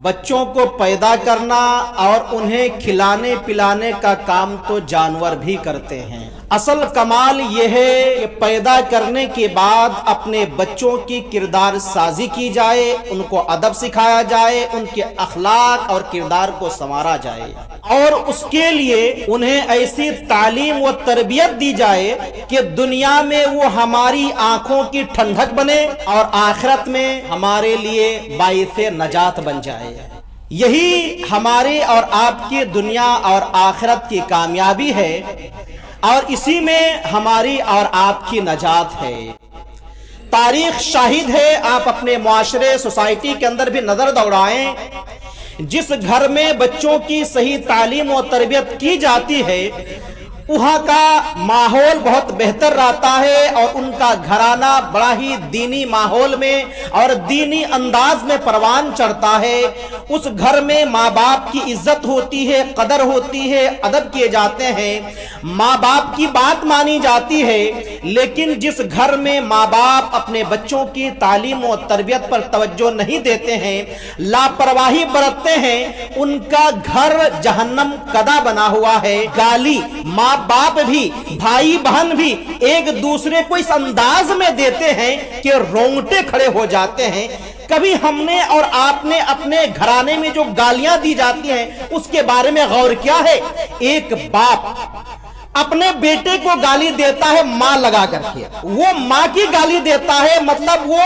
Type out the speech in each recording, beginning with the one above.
بچوں کو پیدا کرنا اور انہیں کھلانے پلانے کا کام تو جانور بھی کرتے ہیں۔ اصل کمال یہ ہے کہ پیدا کرنے کے بعد اپنے بچوں کی کردار سازی کی جائے، ان کو ادب سکھایا جائے، ان کے اخلاق اور کردار کو سنوارا جائے، اور اس کے لیے انہیں ایسی تعلیم و تربیت دی جائے کہ دنیا میں وہ ہماری آنکھوں کی ٹھنڈک بنے اور آخرت میں ہمارے لیے باعث نجات بن جائے۔ یہی ہماری اور آپ کی دنیا اور آخرت کی کامیابی ہے، اور اسی میں ہماری اور آپ کی نجات ہے۔ تاریخ شاہد ہے، آپ اپنے معاشرے سوسائٹی کے اندر بھی نظر دوڑائیں، جس گھر میں بچوں کی صحیح تعلیم و تربیت کی جاتی ہے وہاں کا ماحول بہت بہتر رہتا ہے، اور ان کا گھرانہ بڑا ہی دینی ماحول میں اور دینی انداز میں پروان چڑھتا ہے۔ اس گھر میں ماں باپ کی عزت ہوتی ہے، قدر ہوتی ہے، ادب کیے جاتے ہیں، ماں باپ کی بات مانی جاتی ہے۔ لیکن جس گھر میں ماں باپ اپنے بچوں کی تعلیم و تربیت پر توجہ نہیں دیتے ہیں، لاپرواہی برتتے ہیں، ان کا گھر جہنم کدہ بنا ہوا ہے۔ گالی ماں باپ بھی، بھائی بہن بھی ایک دوسرے کو اس انداز میں دیتے ہیں کہ رونگٹے کھڑے ہو جاتے ہیں۔ کبھی ہم نے اور آپ نے اپنے گھرانے میں جو گالیاں دی جاتی ہیں اس کے بارے میں غور کیا ہے؟ ایک باپ اپنے بیٹے کو گالی دیتا ہے ماں لگا کر کے، وہ ماں کی گالی دیتا ہے، مطلب وہ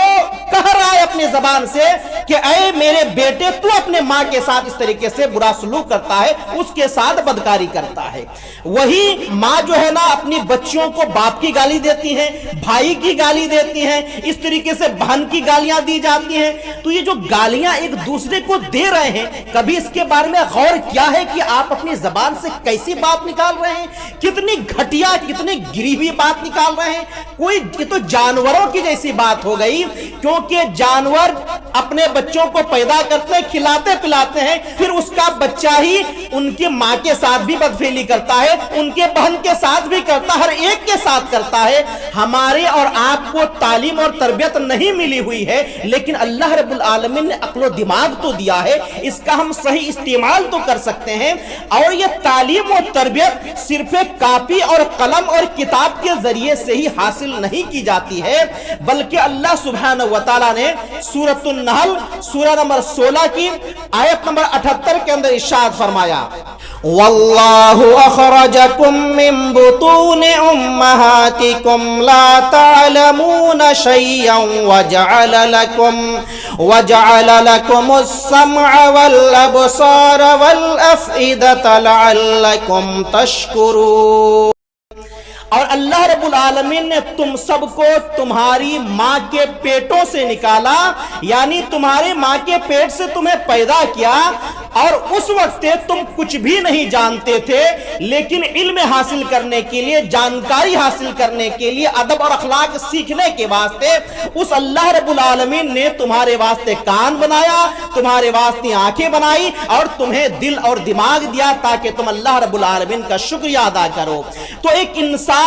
کہہ رہا ہے اپنی زبان سے کہ اے میرے بیٹے، تو اپنے ماں کے ساتھ اس طریقے سے برا سلوک کرتا ہے، اس کے ساتھ بدکاری کرتا ہے۔ وہی ماں جو ہے نا اپنی بچیوں کو باپ کی گالی دیتی ہیں، بھائی کی گالی دیتی ہیں، اس طریقے سے بہن کی گالیاں دی جاتی ہیں۔ تو یہ جو گالیاں ایک دوسرے کو دے رہے ہیں، کبھی اس کے بارے میں غور کیا ہے کہ آپ اپنی زبان سے کیسی بات نکال رہے ہیں؟ کتنی گھٹیا، کتنی گری ہوئی بات نکال رہے ہیں؟ یہ تو جانوروں کی جیسی بات ہو گئی، کیونکہ جانور اپنے بچوں کو پیدا کرتے ہیں، کھلاتے پلاتے ہیں، پھر اس کا بچہ ہی ان کی ماں کے ساتھ بھی بدفعلی کرتا ہے، ان کے بہن کے ساتھ بھی کرتا ہے، ہر ایک کے ساتھ کرتا ہے۔ ہمارے اور آپ کو تعلیم اور تربیت نہیں ملی ہوئی ہے، لیکن اللہ رب العالمین نے عقل و دماغ تو دیا ہے، اس کا ہم صحیح استعمال تو کر سکتے ہیں۔ اور یہ تعلیم و تربیت صرف کاپی اور قلم اور کتاب کے ذریعے سے ہی حاصل نہیں کی جاتی ہے، بلکہ اللہ سبحانہ وتعالی نے سورۃ النحل سورہ نمبر 16 کی آیت نمبر 78 کے اندر ارشاد فرمایا، واللہ اخرجکم من بطون امہاتکم لا تعلمون شیئا وجعل لکم السمع والابصار والافئدۃ لعلکم تشکرون۔ اور اللہ رب العالمین نے تم سب کو تمہاری ماں کے پیٹوں سے نکالا، یعنی تمہاری ماں کے پیٹ سے تمہیں پیدا کیا، اور اس وقت تم کچھ بھی نہیں جانتے تھے، لیکن علم حاصل کرنے کے لیے، جانکاری حاصل کرنے کے لیے، ادب اور اخلاق سیکھنے کے واسطے اس اللہ رب العالمین نے تمہارے واسطے کان بنایا، تمہارے واسطے آنکھیں بنائی، اور تمہیں دل اور دماغ دیا تاکہ تم اللہ رب العالمین کا شکریہ ادا کرو۔ تو ایک انسان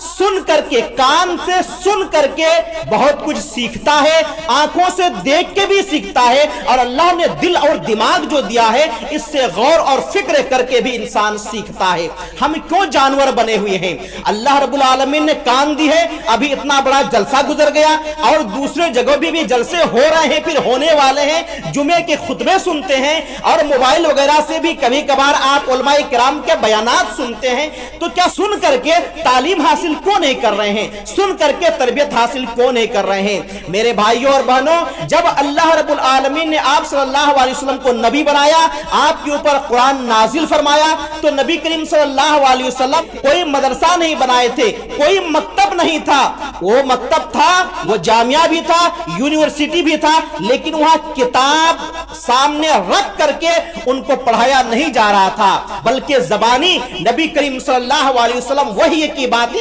سن کر کے، کان سے سن کر کے بہت کچھ سیکھتا ہے، آنکھوں سے دیکھ کے بھی سیکھتا ہے، اور اللہ نے دل اور دماغ جو دیا ہے اس سے غور اور فکر کر کے بھی انسان سیکھتا ہے۔ ہم کیوں جانور بنے ہوئے ہیں؟ اللہ رب العالمین نے کان دی ہے، ابھی اتنا بڑا جلسہ گزر گیا، اور دوسرے جگہوں بھی جلسے ہو رہے ہیں، پھر ہونے والے ہیں، جمعے کے خطبے سنتے ہیں، اور موبائل وغیرہ سے بھی کبھی کبھار آپ علماء کرام کے بیانات سنتے ہیں۔ تو کیا سن کر کے تعلیم حاصل کیوں نہیں کر رہے ہیں؟ سن کر کے تربیت حاصل کیوں نہیں کر رہے ہیں؟ میرے بھائیوں اور بہنوں، جب اللہ رب العالمین نے آپ صلی اللہ علیہ وسلم کو نبی بنایا، آپ کے اوپر قرآن نازل فرمایا، تو نبی کریم صلی اللہ علیہ وسلم کوئی مدرسہ نہیں بنائے تھے، کوئی مکتب نہیں تھا۔ وہ مکتب تھا، وہ جامعہ بھی تھا، یونیورسٹی بھی تھا، لیکن وہاں کتاب سامنے رکھ کر کے ان کو پڑھایا نہیں جا رہا تھا، بلکہ زبانی نبی کریم صلی اللہ علیہ وسلم وحی کی باتیں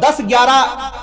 10, 11,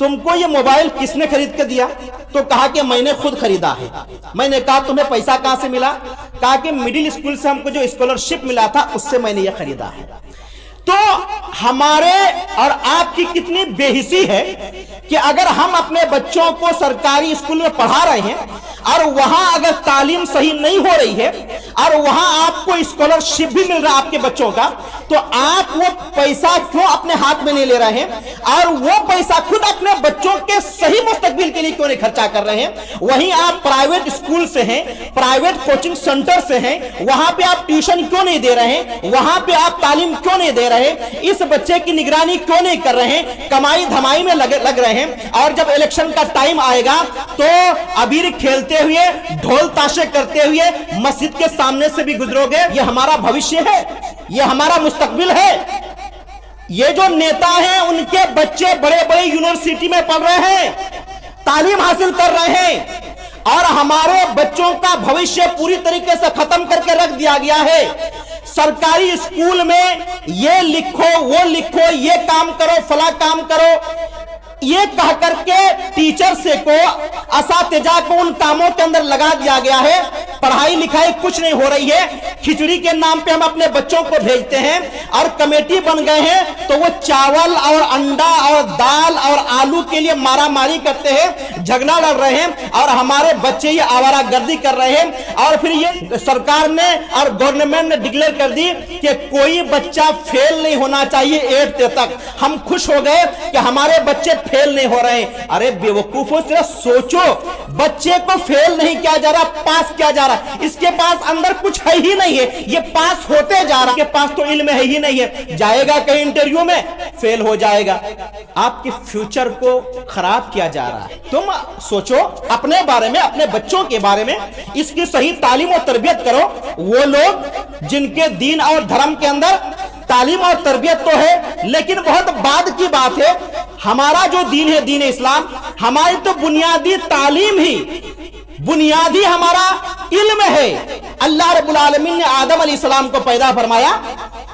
تم کو یہ موبائل کس نے خرید کے دیا؟ تو کہا کہ میں نے خود خریدا ہے۔ میں نے کہا تمہیں پیسہ کہاں سے ملا؟ کہا کہ مڈل اسکول سے ہم کو جو اسکالرشپ ملا تھا اس سے میں نے یہ خریدا ہے۔ تو ہمارے اور آپ کی کتنی بے حسی ہے کہ اگر ہم اپنے بچوں کو سرکاری اسکول میں پڑھا رہے ہیں اور وہاں اگر تعلیم صحیح نہیں ہو رہی ہے اور وہاں آپ کو اسکالرشپ بھی مل رہا آپ کے بچوں کا، تو آپ وہ پیسہ کیوں اپنے ہاتھ میں نہیں لے رہے ہیں اور وہ پیسہ خود اپنے بچوں کے صحیح مستقبل کے لیے کیوں نہیں خرچہ کر رہے ہیں؟ وہیں آپ پرائیویٹ اسکول سے ہیں، پرائیویٹ کوچنگ سینٹر سے ہیں، وہاں پہ آپ ٹیوشن کیوں نہیں دے رہے ہیں؟ وہاں پہ آپ تعلیم کیوں نہیں دے رہے؟ اس بچے کی نگرانی کیوں نہیں کر رہے ہیں؟ کمائی دھمائی میں لگ رہے ہیں، اور جب الیکشن کا ٹائم آئے گا تو ابیر کھیلتے ہوئے، ڈھول تاشے کرتے ہوئے مسجد کے سامنے سے بھی گزرو گے۔ یہ ہمارا بھوشیہ ہے، یہ ہمارا مستقبل ہے۔ یہ جو نیتا ہیں ان کے بچے بڑے بڑے یونیورسٹی میں پڑھ رہے ہیں، تعلیم حاصل کر رہے ہیں، اور ہمارے بچوں کا بھوشیہ پوری طریقے سے ختم کر کے رکھ دیا گیا ہے۔ سرکاری اسکول میں یہ لکھو، وہ لکھو، یہ کام کرو، فلاں کام کرو، یہ کہہ کر کے ٹیچر سے کو، اساتذہ کو ان کاموں کے اندر لگا دیا گیا ہے۔ پڑھائی لکھائی کچھ نہیں ہو رہی ہے، کھچڑی کے نام پہ ہم اپنے بچوں کو بھیجتے ہیں، اور کمیٹی بن گئے ہیں تو وہ چاول اور انڈا اور دال اور آلو کے لیے مارا ماری کرتے ہیں، جھگڑا لڑ رہے ہیں، اور ہمارے بچے یہ آوارہ گردی کر رہے ہیں۔ اور پھر یہ سرکار نے اور گورنمنٹ نے ڈکلیئر کر دی کہ کوئی بچہ فیل نہیں ہونا چاہیے 8th تک۔ ہم خوش ہو گئے کہ ہمارے بچے فیل نہیں ہو رہے ہیں۔ ارے بیوقوفوں سے سوچو، بچے کو فیل نہیں کیا جا رہا، پاس کیا جا رہا۔ اس کے پاس اندر کچھ ہے ہی نہیں ہے، یہ پاس ہوتے جا رہا، کے پاس تو علم ہے ہی نہیں ہے، جائے گا کہیں انٹرویو میں فیل ہو جائے گا۔ آپ کے فیوچر کو خراب کیا جا رہا ہے۔ تم سوچو اپنے بارے میں، اپنے بچوں کے بارے میں، اس کی صحیح تعلیم و تربیت کرو۔ وہ لوگ جن کے دین اور دھرم کے اندر تعلیم اور تربیت تو ہے، لیکن بہت بعد کی بات ہے۔ ہمارا جو دین ہے، دین اسلام، ہماری تو بنیادی تعلیم ہی، بنیادی ہمارا علم ہے۔ اللہ رب العالمین نے آدم علیہ السلام کو پیدا فرمایا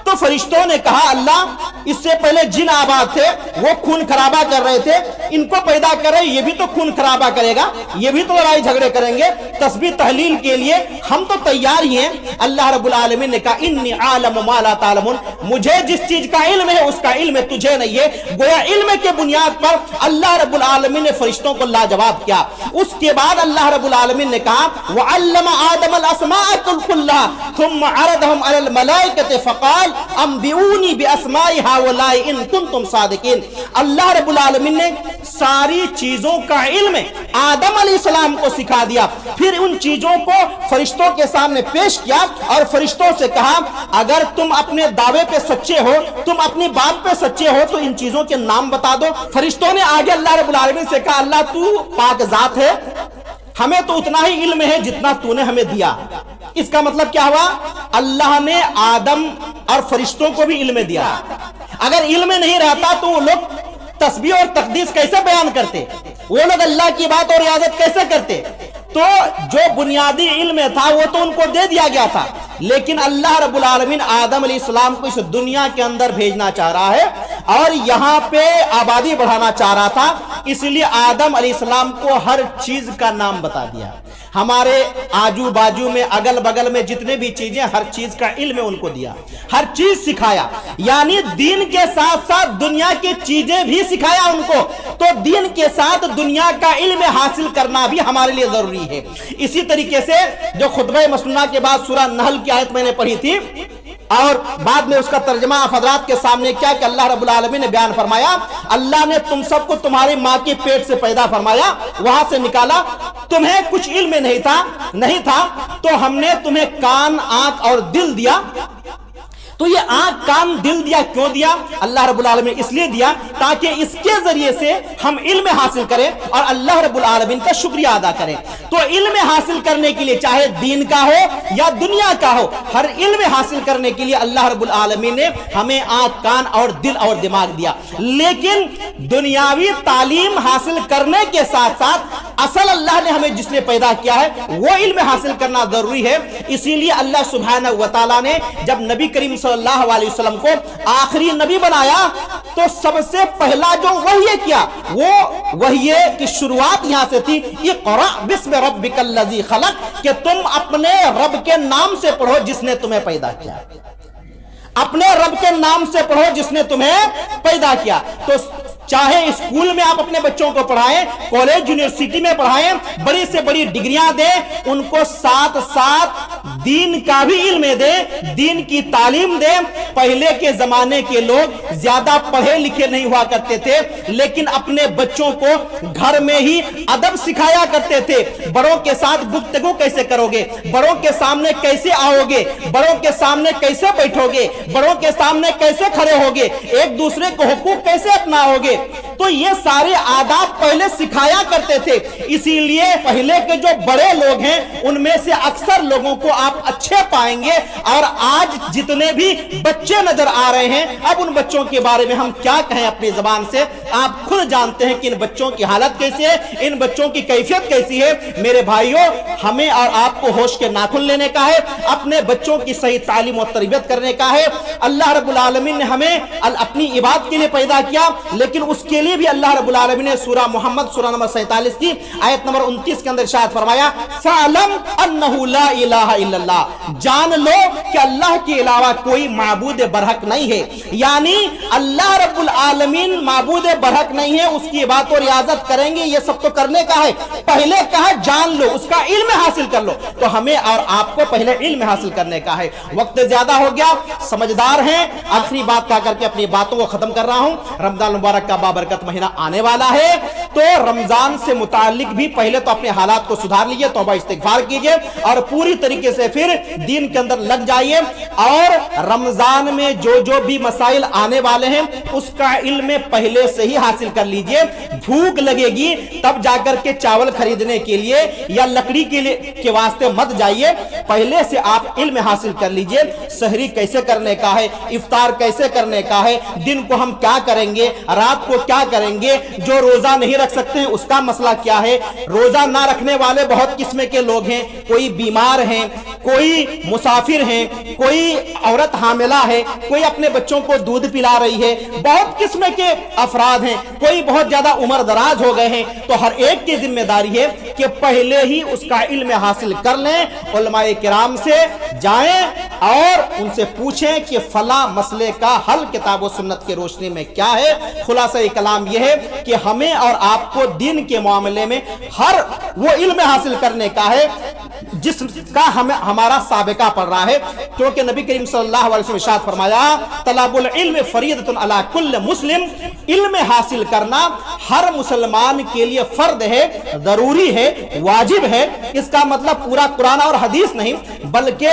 تو فرشتوں نے کہا اللہ، اس سے پہلے جن آباد تھے وہ خون خرابہ کر رہے تھے، ان کو پیدا کر رہے، یہ بھی تو خون خرابہ کرے گا، یہ بھی تو لڑائی جھگڑے کریں گے، تسبیح تحلیل کے لیے ہم تو تیار ہی ہیں۔ اللہ رب العالمین نے کہا انی عالم ما لا تعلمون، مجھے جس چیز کا علم ہے اس کا علم تجھے نہیں ہے۔ گویا علم کے بنیاد پر اللہ رب العالمین نے فرشتوں کو لاجواب کیا۔ اس کے بعد اللہ رب العالمین نے کہا وعلم آدم الاسماء كلها ثم عرضهم على الملائكة فقال انبئوني باسماء هؤلاء ان كنتم صادقين۔ اللہ رب العالمین نے ساری چیزوں کا علم آدم علیہ السلام کو سکھا دیا، پھر ان چیزوں کو فرشتوں کے سامنے پیش کیا اور فرشتوں سے کہا اگر تم اپنے دعوے پہ سچے ہو، تم اپنی بات پہ سچے ہو تو ان چیزوں کے نام بتا دو۔ فرشتوں نے آگے اللہ رب العالمین سے کہا اللہ تو پاک ذات ہے، ہمیں تو اتنا ہی علم ہے جتنا تو نے ہمیں دیا۔ اس کا مطلب کیا ہوا؟ اللہ نے آدم اور فرشتوں کو بھی علم دیا۔ اگر علم نہیں رہتا تو وہ لوگ تسبیح اور تقدیس کیسے بیان کرتے؟ وہ لوگ اللہ کی بات اور ریاضت کیسے کرتے؟ تو جو بنیادی علم تھا وہ تو ان کو دے دیا گیا تھا، لیکن اللہ رب العالمین آدم علیہ السلام کو اس دنیا کے اندر بھیجنا چاہ رہا ہے اور یہاں پہ آبادی بڑھانا چاہ رہا تھا، اس لیے آدم علیہ السلام کو ہر چیز کا نام بتا دیا۔ ہمارے آجو باجو میں، اگل بگل میں جتنے بھی چیزیں، ہر چیز کا علم ان کو دیا، ہر چیز سکھایا، یعنی دین کے ساتھ ساتھ دنیا کی چیزیں بھی سکھایا ان کو۔ تو دین کے ساتھ دنیا کا علم حاصل کرنا بھی ہمارے لیے ضروری ہے۔ اسی طریقے سے جو خطبہ مسنونہ کے بعد سورہ نحل کی آیت میں نے پڑھی تھی اور بعد میں اس کا ترجمہ آپ حضرات کے سامنے کیا کہ اللہ رب العالمین نے بیان فرمایا اللہ نے تم سب کو تمہاری ماں کے پیٹ سے پیدا فرمایا، وہاں سے نکالا، تمہیں کچھ علم نہیں تھا تو ہم نے تمہیں کان، آنکھ اور دل دیا۔ تو یہ آنکھ، کان، دل دیا کیوں دیا؟ اللہ رب العالمین اس لیے دیا تاکہ اس کے ذریعے سے ہم علم حاصل کریں اور اللہ رب العالمین کا شکریہ ادا کریں۔ تو علم حاصل کرنے کے لیے چاہے دین کا ہو یا دنیا کا ہو، ہر علم حاصل کرنے کے لیے اللہ رب العالمین نے ہمیں آنکھ، کان اور دل اور دماغ دیا۔ لیکن دنیاوی تعلیم حاصل کرنے کے ساتھ ساتھ اصل اللہ نے ہمیں جس لیے پیدا کیا ہے وہ علم حاصل کرنا ضروری ہے. اسی لیے اللہ سبحانہ و تعالیٰ نے جب نبی کریم صلی اللہ علیہ وسلم کو آخری نبی بنایا تو سب سے پہلا جو وحی کیا وہ وحی کی شروعات یہاں سے تھی، اقرأ بسم ربک الذی خلق، کہ تم اپنے رب کے نام سے پڑھو جس نے تمہیں پیدا کیا. اپنے رب کے نام سے پڑھو جس نے تمہیں پیدا کیا. تو چاہے اسکول میں آپ اپنے بچوں کو پڑھائیں، کالج یونیورسٹی میں پڑھائیں، بڑی سے بڑی ڈگریاں دیں، ان کو ساتھ ساتھ دین کا بھی علم دیں، دین کی تعلیم دیں. پہلے کے زمانے کے لوگ زیادہ پڑھے لکھے نہیں ہوا کرتے تھے، لیکن اپنے بچوں کو گھر میں ہی ادب سکھایا کرتے تھے. بڑوں کے ساتھ گفتگو کیسے کرو گے، بڑوں کے سامنے کیسے آؤ گے، بڑوں کے سامنے کیسے بیٹھو گے، بڑوں کے سامنے کیسے کھڑے ہوگے، ایک دوسرے کو حقوق کیسے اپناؤ گے، تو یہ سارے آداب پہلے سکھایا کرتے تھے. اسی لیے پہلے کے جو بڑے لوگ ہیں ان میں سے اکثر لوگوں کو آپ اچھے پائیں گے. اور آج جتنے بھی بچے نظر آ رہے ہیں، اب ان بچوں کے بارے میں ہم کیا کہیں اپنی زبان سے، آپ خود جانتے ہیں کہ ان بچوں کی حالت کیسی ہے، ان بچوں کی کیفیت کیسی ہے. میرے بھائیوں، ہمیں اور آپ کو ہوش کے ناخن لینے کا ہے، اپنے بچوں کی صحیح تعلیم و تربیت کرنے کا ہے. اللہ رب العالمین نے ہمیں اپنی عبادت کے لیے پیدا کیا، لیکن اس کے لیے بھی اللہ رب العالمین نے سورہ محمد سورہ نمبر 47 کی آیت نمبر 29 کے اندر ارشاد فرمایا، فَعْلَمْ أَنَّهُ لَا إِلَهَ إِلَّا اللَّهُ، جان لو کہ اللہ کے علاوہ کوئی معبود برحق نہیں ہے. یعنی اللہ رب العالمین معبود برحق نہیں ہے، اس کی عبادت و ریاضت کریں گے، یہ سب تو کرنے کا ہے. پہلے کہا جان لو، اس کا علم حاصل کر لو. تو ہمیں اور آپ کو پہلے علم حاصل کرنے کا ہے. وقت زیادہ ہو گیا، سمجھدار ہیں. آخری بات کہا کر کے اپنی باتوں کو ختم کر رہا ہوں. رمضان مبارک کا بابرکت مہینہ آنے والا ہے، تو رمضان سے متعلق بھی پہلے تو اپنے حالات کو سدھار لیجئے، توبہ استغفار کیجئے اور پوری طریقے سے پھر دین کے اندر لگ جائیے. اور رمضان میں جو بھی مسائل آنے والے ہیں اس کا علم پہلے سے ہی حاصل کر لیجئے. بھوک لگے گی تب جا کر کے چاول خریدنے کے لیے یا لکڑی کے واسطے مت جائیے، پہلے سے آپ علم حاصل کر لیجئے. سحری کیسے کرنے کا ہے، افطار کیسے کرنے کا ہے، دن کو ہم کیا کریں گے، رات کو کیا کریں گے، جو روزہ نہیں رکھ سکتے ہیں اس کا مسئلہ کیا ہے. روزہ نہ رکھنے والے بہت قسم کے لوگ ہیں، کوئی بیمار ہیں، کوئی مسافر ہیں، کوئی عورت حاملہ ہے، کوئی اپنے بچوں کو دودھ پلا رہی ہے، بہت قسم کے افراد ہیں، کوئی بہت زیادہ عمر دراز ہو گئے ہیں. تو ہر ایک کی ذمہ داری ہے کہ پہلے ہی اس کا علم حاصل کر لیں. علماء کرام سے جائیں اور ان سے پوچھیں کہ فلاں مسئلے کا حل کتاب و سنت کی روشنی میں کیا ہے. خلاصہ کلام یہ ہے کہ ہمیں اور آپ کو دین کے معاملے میں ہر وہ علم حاصل کرنے کا ہے جس کا ہمارا سابقہ پڑ رہا ہے. کیونکہ نبی کریم صلی اللہ علیہ وسلم ارشاد فرمایا، طلب العلم فریضۃ علی کل مسلم، علم حاصل کرنا ہر مسلمان کے لیے فرض ہے، ضروری ہے، واجب ہے. اس کا مطلب پورا قرآن اور حدیث نہیں، بلکہ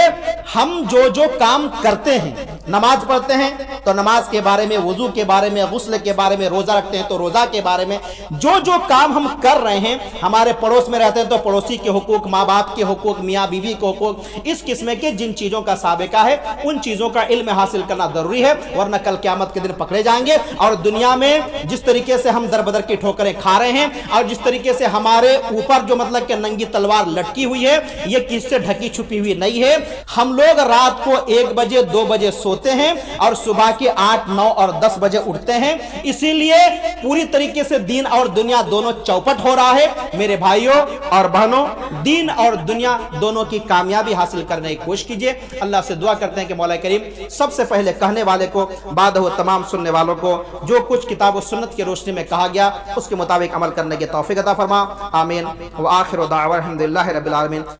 ہم جو کام کرتے ہیں، نماز پڑھتے ہیں تو نماز کے بارے میں، وضو کے بارے میں، غسل کے بارے میں، روزہ رکھتے ہیں تو روزہ کے بارے میں، جو کام ہم کر رہے ہیں، ہمارے پڑوس میں رہتے ہیں تو پڑوسی کے حقوق، ماں باپ کے حقوق، میاں بیوی کے حقوق، اس قسم کے جن چیزوں کا سابقہ ہے ان چیزوں کا علم حاصل کرنا ضروری ہے. ورنہ کل قیامت کے دن پکڑے جائیں گے. اور دنیا میں جس طریقے سے ہم در بدر کی ٹھوکریں کھا رہے ہیں اور جس طریقے سے ہمارے اوپر جو مطلب کہ ننگی تلوار لٹکی ہوئی ہے، یہ کس سے ڈھکی چھپی ہوئی نہیں ہے. ہم لوگ رات کو 1 بجے 2 بجے سوتے ہیں اور صبح کے 8 9 اور 10 بجے اٹھتے ہیں. اسی لیے پوری طریقے سے دین اور دنیا دونوں چوپٹ ہو رہا ہے. میرے بھائیوں اور بہنوں، دین اور دنیا دونوں کی کامیابی حاصل کرنے کی کوشش کیجئے. اللہ سے دعا کرتے ہیں کہ مولا کریم سب سے پہلے کہنے والے کو، بعد وہ تمام سننے والوں کو جو کچھ کتاب و سنت کی روشنی میں کہا گیا اس کے مطابق عمل کرنے کی توفیق عطا فرما. آمین. وآخر دعوانا الحمدللہ رب العالمین.